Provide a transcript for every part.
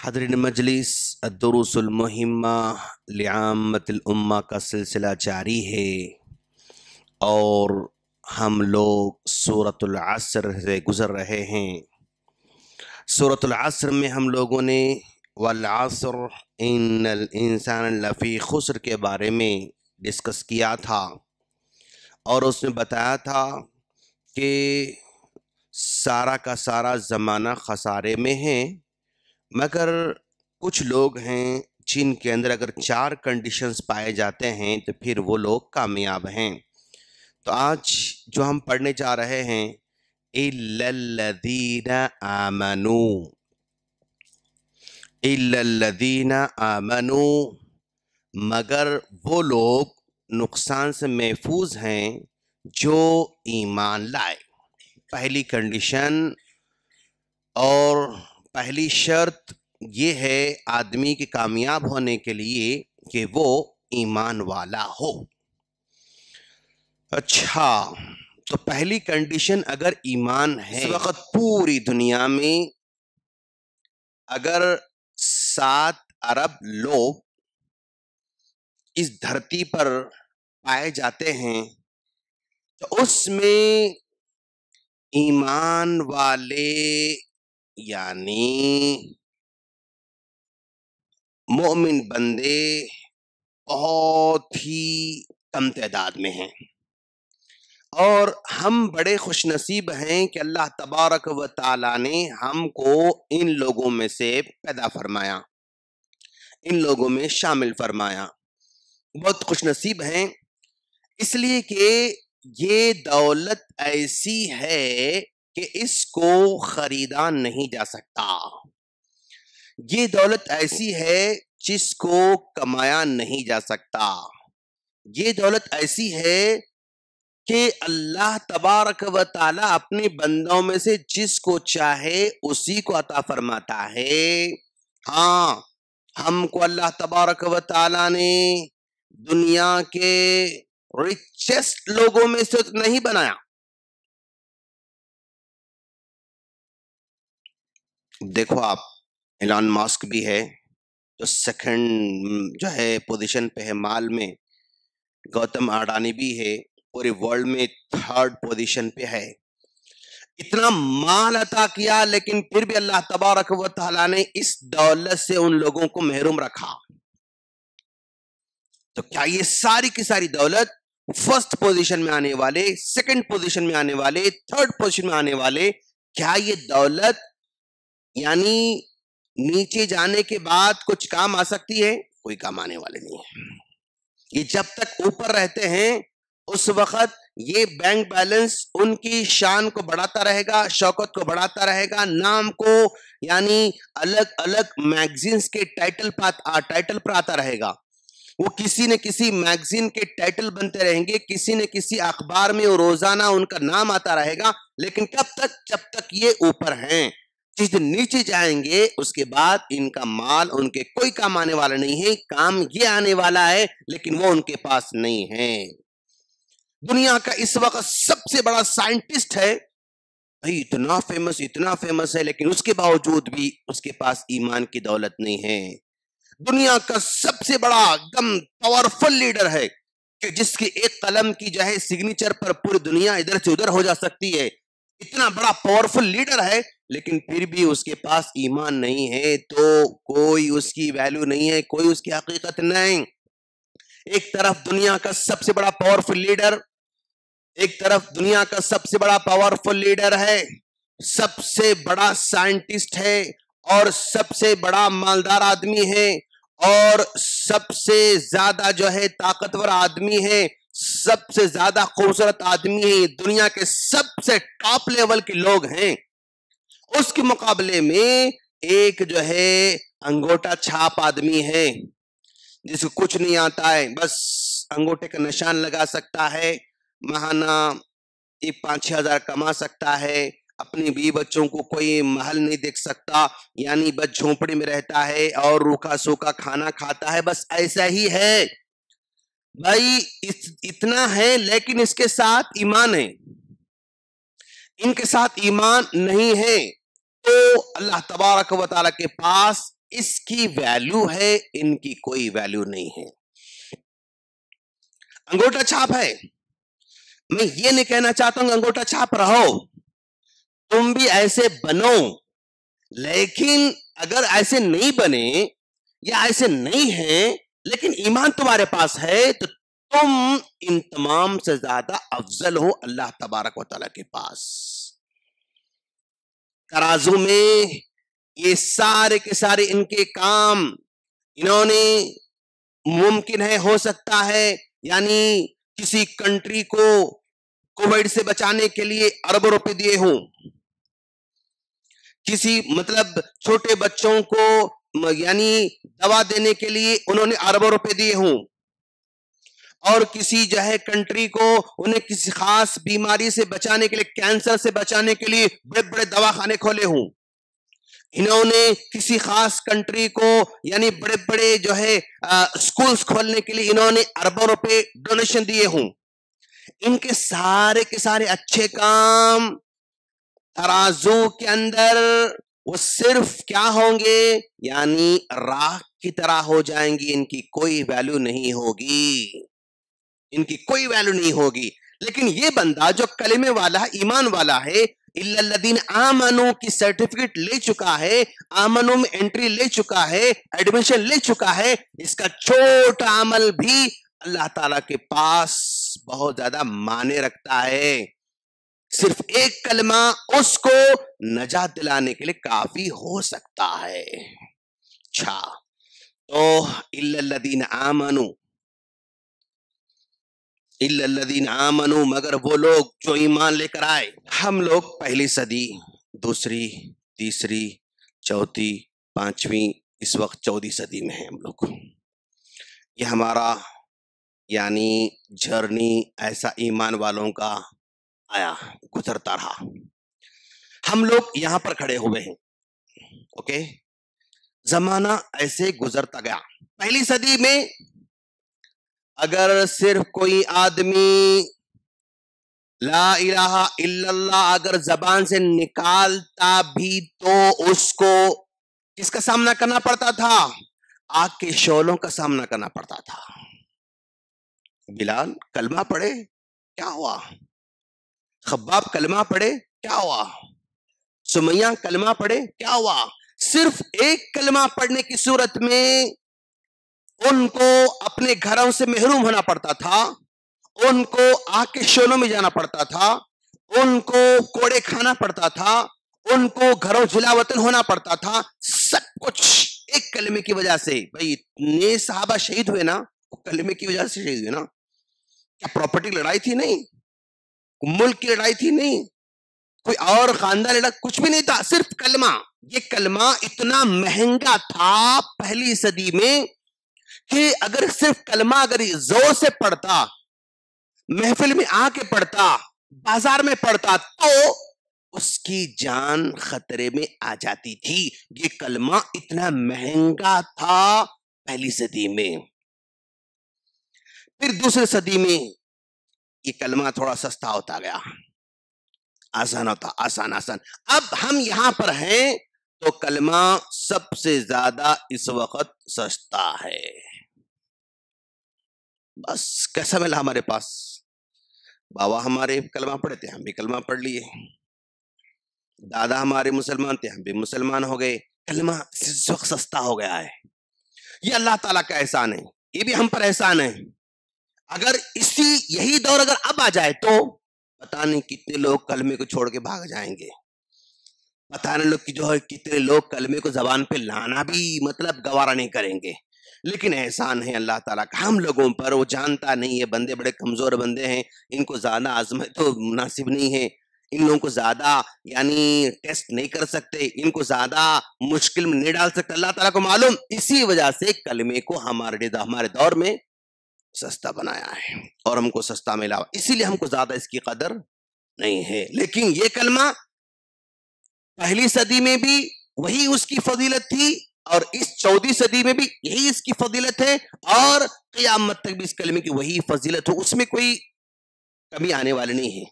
हज़रत मजलिस अद्दुरूसुल मुहिम्मा लिआम्मतिल उम्मा का सिलसिला जारी है और हम लोग सूरतुल असर से गुज़र रहे हैं। सूरतुल असर में हम लोगों ने वल असर इन्नल इंसान लफ़ी खुस्र के बारे में डिस्कस किया था और उसमें बताया था कि सारा का सारा ज़माना खसारे में है, मगर कुछ लोग हैं जिनके अंदर अगर 4 कंडीशंस पाए जाते हैं तो फिर वो लोग कामयाब हैं। तो आज जो हम पढ़ने जा रहे हैं इल्लल्लज़ीना आमनू, इल्लल्लज़ीना आमनू, मगर वो लोग नुकसान से महफूज हैं जो ईमान लाए। पहली कंडीशन और पहली शर्त ये है आदमी के कामयाब होने के लिए कि वो ईमान वाला हो। अच्छा, तो पहली कंडीशन अगर ईमान है, इस वक्त पूरी दुनिया में अगर 7 अरब लोग इस धरती पर पाए जाते हैं तो उसमें ईमान वाले यानी मोमिन बंदे बहुत ही कम तादाद में हैं और हम बड़े खुशनसीब हैं कि अल्लाह तबारक व ताला ने हमको इन लोगों में से पैदा फरमाया, इन लोगों में शामिल फरमाया। बहुत खुशनसीब हैं इसलिए कि ये दौलत ऐसी है कि इसको खरीदा नहीं जा सकता। ये दौलत ऐसी है जिसको कमाया नहीं जा सकता। ये दौलत ऐसी है कि अल्लाह तबारक व ताला अपने बंदों में से जिसको चाहे उसी को अता फरमाता है। हाँ, हमको अल्लाह तबारक व ताला ने दुनिया के रिचेस्ट लोगों में से नहीं बनाया। देखो आप, एलन मस्क भी है जो सेकंड जो है पोजीशन पे है माल में, गौतम अडानी भी है पूरे वर्ल्ड में 3rd पोजीशन पे है। इतना माल अता किया लेकिन फिर भी अल्लाह तबारक व तआला ने इस दौलत से उन लोगों को महरूम रखा। तो क्या ये सारी की सारी दौलत फर्स्ट पोजीशन में आने वाले, सेकंड पोजीशन में आने वाले, 3rd पोजीशन में आने वाले, क्या ये दौलत यानी नीचे जाने के बाद कुछ काम आ सकती है? कोई काम आने वाले नहीं है। ये जब तक ऊपर रहते हैं उस वक्त ये बैंक बैलेंस उनकी शान को बढ़ाता रहेगा, शौकत को बढ़ाता रहेगा, नाम को यानी अलग अलग मैगजीन्स के टाइटल पर आता रहेगा। वो किसी न किसी मैगजीन के टाइटल बनते रहेंगे, किसी न किसी अखबार में वो रोजाना उनका नाम आता रहेगा। लेकिन कब तक? जब तक ये ऊपर हैं। जिस दिन नीचे जाएंगे उसके बाद इनका माल उनके कोई काम आने वाला नहीं है। काम ये आने वाला है लेकिन वो उनके पास नहीं है। दुनिया का इस वक्त सबसे बड़ा साइंटिस्ट है भाई, इतना फेमस है, लेकिन उसके बावजूद भी उसके पास ईमान की दौलत नहीं है। दुनिया का सबसे बड़ा एकदम पावरफुल लीडर है कि जिसकी एक कलम की जो है सिग्नेचर पर पूरी दुनिया इधर से उधर हो जा सकती है। इतना बड़ा पावरफुल लीडर है लेकिन फिर भी उसके पास ईमान नहीं है, तो कोई उसकी वैल्यू नहीं है, कोई उसकी हकीकत नहीं। एक तरफ दुनिया का सबसे बड़ा पावरफुल लीडर, एक तरफ दुनिया का सबसे बड़ा पावरफुल लीडर है, सबसे बड़ा साइंटिस्ट है और सबसे बड़ा मालदार आदमी है और सबसे ज्यादा जो है ताकतवर आदमी है, सबसे ज्यादा खूबसूरत आदमी है, दुनिया के सबसे टॉप लेवल के लोग हैं। उसके मुकाबले में एक जो है अंगूठा छाप आदमी है जिसको कुछ नहीं आता है, बस अंगूठे का निशान लगा सकता है, महाना 5-6 हजार कमा सकता है, अपने बीवी बच्चों को कोई महल नहीं देख सकता, यानी बस झोंपड़ी में रहता है और रूखा सूखा खाना खाता है, बस ऐसा ही है भाई। इतना है लेकिन इसके साथ ईमान है, इनके साथ ईमान नहीं है। तो अल्लाह तबारक व तआला के पास इसकी वैल्यू है, इनकी कोई वैल्यू नहीं है। अंगूठा छाप है, मैं ये नहीं कहना चाहता हूं अंगूठा छाप रहो, तुम भी ऐसे बनो, लेकिन अगर ऐसे नहीं बने या ऐसे नहीं है लेकिन ईमान तुम्हारे पास है तो तुम इन तमाम से ज्यादा अफजल हो अल्लाह तबारक व तआला के पास। तराजू में ये सारे के सारे इनके काम इन्होंने मुमकिन है, हो सकता है, यानी किसी कंट्री को कोविड से बचाने के लिए अरबों रुपए दिए हों, किसी मतलब छोटे बच्चों को यानी दवा देने के लिए उन्होंने अरबों रुपए दिए हों, और किसी जो है कंट्री को उन्हें किसी खास बीमारी से बचाने के लिए, कैंसर से बचाने के लिए बड़े बड़े दवाखाने खोले हों, इन्होंने किसी खास कंट्री को यानी बड़े बड़े जो है स्कूल्स खोलने के लिए इन्होंने अरबों रुपए डोनेशन दिए हों, इनके सारे के सारे अच्छे काम तराजू के अंदर वो सिर्फ क्या होंगे, यानी राख की तरह हो जाएंगी, इनकी कोई वैल्यू नहीं होगी, इनकी कोई वैल्यू नहीं होगी। लेकिन ये बंदा जो कलिमे वाला है, ईमान वाला है, इल्लल्लज़ीन आमनू की सर्टिफिकेट ले चुका है, आमनू में एंट्री ले चुका है, एडमिशन ले चुका है, इसका छोटा अमल भी अल्लाह ताला के पास बहुत ज्यादा माने रखता है। सिर्फ एक कलमा उसको नजात दिलाने के लिए काफी हो सकता है। अच्छा, तो इल्लल्लज़ीन आमनू, इल्लल्लज़ीन आमनू, मगर वो लोग जो ईमान लेकर आए। हम लोग पहली सदी, दूसरी, तीसरी, चौथी, पांचवी, इस वक्त 14वीं सदी में है हम लोग। ये हमारा यानी जर्नी ऐसा ईमान वालों का आया, गुजरता रहा, हम लोग यहां पर खड़े हुए हैं। ओके, जमाना ऐसे गुजरता गया। पहली सदी में अगर सिर्फ कोई आदमी ला इलाहा इल्लल्लाह अगर जबान से निकालता भी तो उसको किसका सामना करना पड़ता था? आग के शोलों का सामना करना पड़ता था। बिलाल कलमा पढ़े, क्या हुआ? खब्बाब कलमा पढ़े, क्या हुआ? सुमैया कलमा पढ़े, क्या हुआ? सिर्फ एक कलमा पढ़ने की सूरत में उनको अपने घरों से महरूम होना पड़ता था, उनको आग के शोलों में जाना पड़ता था, उनको कोड़े खाना पड़ता था, उनको घरों जिलावतन होना पड़ता था। सब कुछ एक कलमे की वजह से। भाई इतने साहबा शहीद हुए ना, कलमे की वजह से शहीद हुए ना। क्या प्रॉपर्टी लड़ाई थी? नहीं। मुल्क की लड़ाई थी? नहीं। कोई और खानदान लड़ा, कुछ भी नहीं था, सिर्फ कलमा। ये कलमा इतना महंगा था पहली सदी में कि अगर सिर्फ कलमा अगर जोर से पढ़ता, महफिल में आके पढ़ता, बाजार में पढ़ता, तो उसकी जान खतरे में आ जाती थी। ये कलमा इतना महंगा था पहली सदी में। फिर दूसरी सदी में ये कलमा थोड़ा सस्ता होता गया, आसान होता, आसान आसान। अब हम यहां पर हैं तो कलमा सबसे ज्यादा इस वक्त सस्ता है। बस कैसा मिला हमारे पास? बाबा हमारे कलमा पढ़े थे, हम भी कलमा पढ़ लिए। दादा हमारे मुसलमान थे, हम भी मुसलमान हो गए। कलमा इस वक्त सस्ता हो गया है। ये अल्लाह ताला का एहसान है, ये भी हम पर एहसान है। अगर यही दौर अगर अब आ जाए तो पता नहीं कितने लोग कलमे को छोड़ के भाग जाएंगे। पता नहीं लोग जो है कितने लोग कलमे को जबान पे लाना भी मतलब गवारा नहीं करेंगे। लेकिन एहसान है अल्लाह ताला का हम लोगों पर, वो जानता नहीं है, बंदे बड़े कमजोर बंदे हैं, इनको ज्यादा आजमाइश तो मुनासिब नहीं है, इन लोगों को ज्यादा यानी टेस्ट नहीं कर सकते, इनको ज्यादा मुश्किल में नहीं डाल सकते, अल्लाह ताला को मालूम। इसी वजह से कलमे को हमारे दौर में सस्ता बनाया है और हमको सस्ता मिला, इसीलिए हमको ज्यादा इसकी कदर नहीं है। लेकिन ये कलमा पहली सदी में भी वही उसकी फजीलत थी और इस 14वीं सदी में भी यही इसकी फजीलत है और क़यामत तक भी इस कलमे की वही फजीलत हो, उसमें कोई कमी आने वाली नहीं है,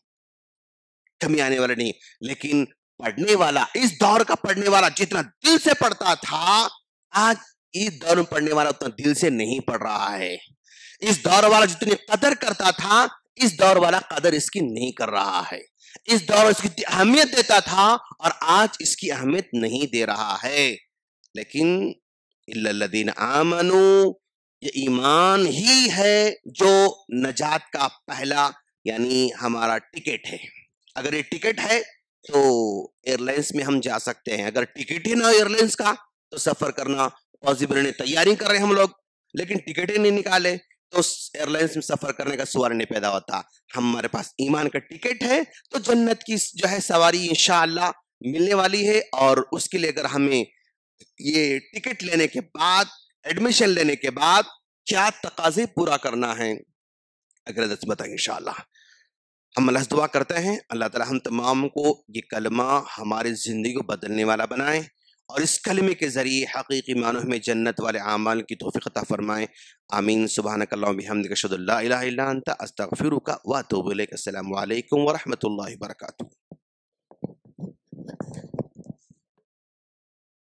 कमी आने वाली नहीं। लेकिन पढ़ने वाला, इस दौर का पढ़ने वाला जितना दिल से पढ़ता था आज इस दौर में पढ़ने वाला उतना दिल से नहीं पढ़ रहा है। इस दौर वाला जितनी कदर करता था, इस दौर वाला कदर इसकी नहीं कर रहा है। इस दौर में इसकी अहमियत देता था और आज इसकी अहमियत नहीं दे रहा है। लेकिन इल्लल्लज़ीन आमनू, ये ईमान ही है जो नजात का पहला यानी हमारा टिकट है। अगर ये टिकट है तो एयरलाइंस में हम जा सकते हैं। अगर टिकट ही ना हो एयरलाइंस का तो सफर करना पॉसिबल नहीं। तैयारी कर रहे हैं हम लोग, लेकिन टिकट ही नहीं निकाले तो एयरलाइंस में सफर करने का सवाल नहीं पैदा होता। हमारे पास ईमान का टिकट है तो जन्नत की जो है सवारी इंशाअल्लाह मिलने वाली है। और उसके लिए अगर हमें ये टिकट लेने के बाद, एडमिशन लेने के बाद क्या तकाजे पूरा करना है, अगर दस बताएंगे इंशाअल्लाह। हम अल्लाह से दुआ करते हैं अल्लाह ताला हम तमाम को ये कलमा हमारी ज़िंदगी को बदलने वाला बनाए और इस कलमे के ज़रिए हकीकी मानों में जन्नत वाले आमाल की तौफ़ीक़ अता फ़रमाए। आमीन। सुब्हानकल्लाहुम्मा बिहम्दिका अशहदु अल्ला इलाहा इल्ला अंता अस्तग़फिरुका व अतूबु इलैक। अस्सलामु अलैकुम व रहमतुल्लाहि व बरकातुहू।